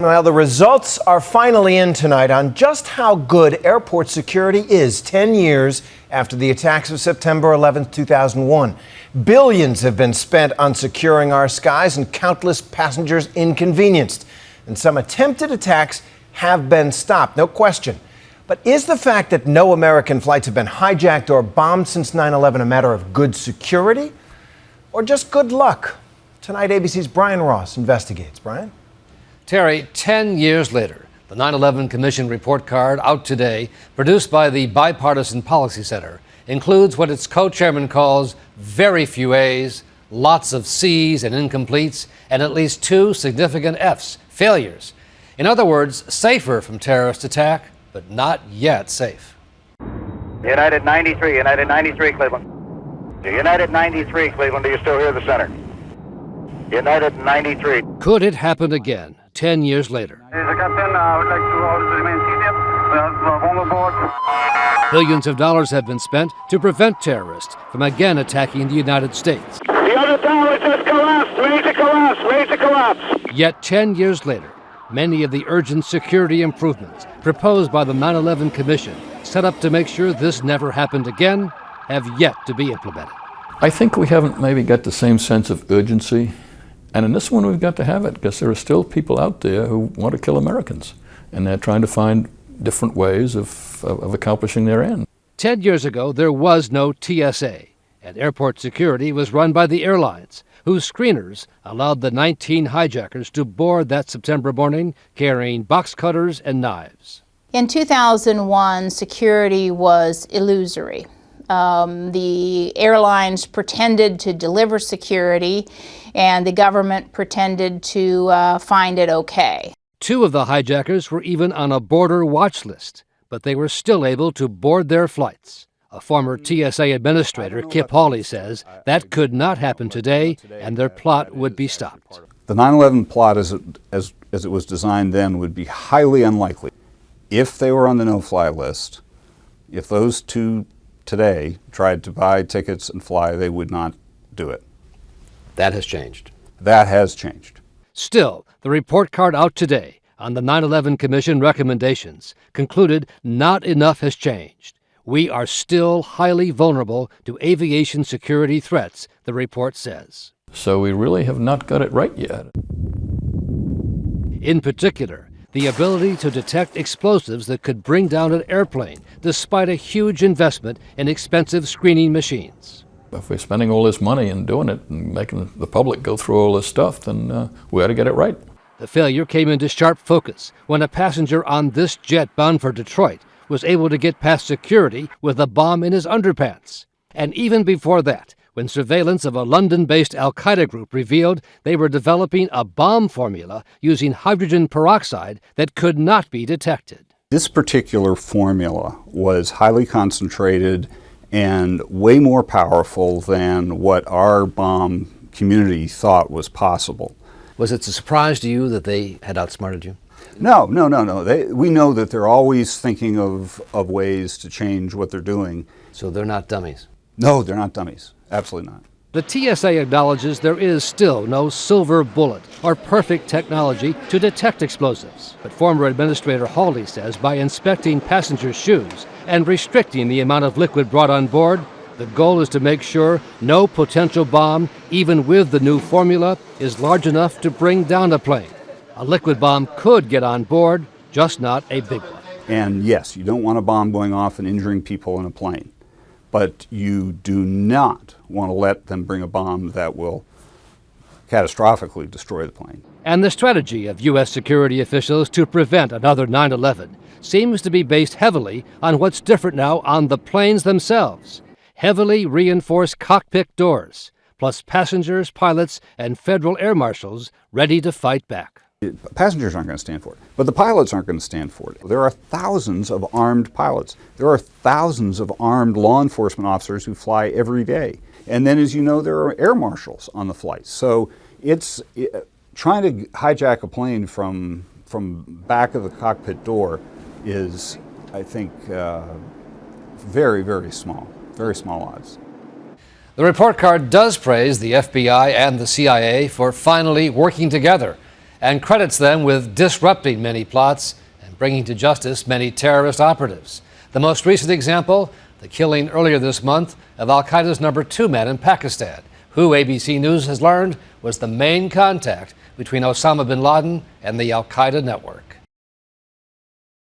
Well, the results are finally in tonight on just how good airport security is 10 years after the attacks of September 11, 2001. Billions have been spent on securing our skies and countless passengers inconvenienced. And some attempted attacks have been stopped, no question. But is the fact that no American flights have been hijacked or bombed since 9/11 a matter of good security or just good luck? Tonight, ABC's Brian Ross investigates. Brian? Terry, 10 years later, the 9/11 Commission report card out today, produced by the Bipartisan Policy Center, includes what its co-chairman calls very few A's, lots of C's and incompletes, and at least 2 significant F's, failures. In other words, safer from terrorist attack, but not yet safe. United 93, Cleveland. United 93, Cleveland, do you still hear the center? United 93. Could it happen again, 10 years later? Captain, I would like to all remain seated. On board. Billions of dollars have been spent to prevent terrorists from again attacking the United States. The other tower just collapsed. Major collapse. Yet 10 years later, many of the urgent security improvements proposed by the 9/11 Commission, set up to make sure this never happened again, have yet to be implemented. I think we haven't maybe got the same sense of urgency. And in this one, we've got to have it, because there are still people out there who want to kill Americans. And they're trying to find different ways of accomplishing their end. 10 years ago, there was no TSA, and airport security was run by the airlines, whose screeners allowed the 19 hijackers to board that September morning carrying box cutters and knives. In 2001, security was illusory. The airlines pretended to deliver security, and the government pretended to find it okay. 2 of the hijackers were even on a border watch list, but they were still able to board their flights. A former TSA administrator, Kip Hawley, says that could not happen today, and their plot would be stopped. The 9/11 plot, as it was designed then, would be highly unlikely. If they were on the no-fly list, if those 2 today tried to buy tickets and fly, they would not do it. That has changed. That has changed. Still, the report card out today on the 9/11 Commission recommendations concluded not enough has changed. We are still highly vulnerable to aviation security threats, the report says. So we really have not got it right yet. In particular, the ability to detect explosives that could bring down an airplane despite a huge investment in expensive screening machines. If we're spending all this money and doing it and making the public go through all this stuff, then we ought to get it right. The failure came into sharp focus when a passenger on this jet bound for Detroit was able to get past security with a bomb in his underpants. And even before that, when surveillance of a London-based al-Qaeda group revealed they were developing a bomb formula using hydrogen peroxide that could not be detected. This particular formula was highly concentrated and way more powerful than what our bomb community thought was possible. Was it a surprise to you that they had outsmarted you? No. We know that they're always thinking of ways to change what they're doing. So they're not dummies? No, they're not dummies. Absolutely not. The TSA acknowledges there is still no silver bullet or perfect technology to detect explosives. But former Administrator Hawley says by inspecting passengers' shoes and restricting the amount of liquid brought on board, the goal is to make sure no potential bomb, even with the new formula, is large enough to bring down a plane. A liquid bomb could get on board, just not a big one. And yes, you don't want a bomb going off and injuring people in a plane. But you do not want to let them bring a bomb that will catastrophically destroy the plane. And the strategy of U.S. security officials to prevent another 9/11 seems to be based heavily on what's different now on the planes themselves. Heavily reinforced cockpit doors, plus passengers, pilots, and federal air marshals ready to fight back. Passengers aren't going to stand for it, but the pilots aren't going to stand for it. There are thousands of armed pilots. There are thousands of armed law enforcement officers who fly every day. And then, as you know, there are air marshals on the flights. So trying to hijack a plane from back of the cockpit door is, I think, very, very small odds. The report card does praise the FBI and the CIA for finally working together and credits them with disrupting many plots and bringing to justice many terrorist operatives. The most recent example, the killing earlier this month of al-Qaeda's number 2 man in Pakistan, who ABC News has learned was the main contact between Osama bin Laden and the al-Qaeda network.